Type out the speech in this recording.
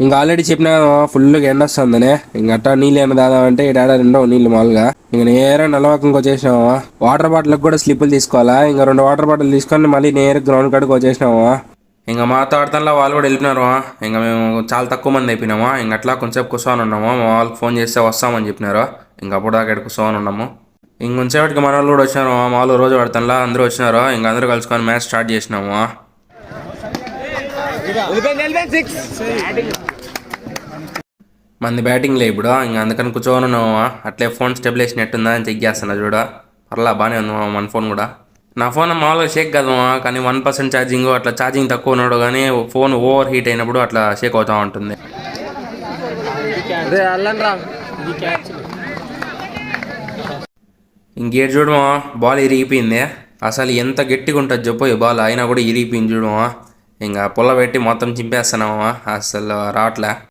ఇంకా ఆల్రెడీ చెప్పినా ఫుల్గా ఎండ వస్తుందని ఇంక అట్టా నీళ్ళు ఏమైనా దాదామంటే ఏడాడ ఉండవు నీళ్ళు మామూలుగా. ఇంక నేరే నల్లవాకంకి వచ్చేసినాము. వాటర్ బాటిల్కి కూడా స్లిప్పులు తీసుకోవాలా. ఇంకా 2 వాటర్ బాటిల్ తీసుకొని మళ్ళీ నేరు గ్రౌండ్ కాడికి వచ్చేసినాము. ఇంకా మా తోటతల్లో వాళ్ళు కూడా వెళ్ళినారు. ఇంకా మేము చాలా తక్కువ మంది అయిపోయినాము. ఇంక అట్లా కొంచెంసేపు కూర్చొని ఉన్నాము. మా వాళ్ళకి ఫోన్ చేస్తే వస్తామని చెప్పినారు. ఇంక అప్పుడు దాకా ఇక్కడ కూర్చొని ఉన్నాము. ఇంకొంచెంసేపటికి మన వాళ్ళు కూడా వచ్చినారు. మా వాళ్ళు రోజు పడతానులా అందరూ వచ్చినారు. ఇంక అందరూ కలుసుకొని మ్యాచ్ స్టార్ట్ చేసినాము. మంది బ్యాటింగ్లే ఇప్పుడు. ఇంక అందుకని కూర్చొని ఉన్నాము. అట్లే ఫోన్ స్టెబిలైజేషన్ ఎట్టుందా అని చెక్ చేస్తున్నా చూడ. పర్లా బాగానే ఉంది మన ఫోన్ కూడా. నా ఫోన్ మామూలుగా షేక్ కాదు కానీ 1% ఛార్జింగ్ అట్లా ఛార్జింగ్ తక్కువ ఉన్నాడు కానీ ఫోన్ ఓవర్ హీట్ అయినప్పుడు అట్లా షేక్ అవుతూ ఉంటుంది. ఇంకేటి చూడమా బాల్ ఇరిగిపోయింది. అసలు ఎంత గట్టిగా ఉంటుంది చెప్పు ఈ బాల్ అయినా కూడా ఇరిగిపోయింది చూడమా. ఇంకా పుల్ల పెట్టి మొత్తం చింపేస్తున్నామా అసలు రావట్లే.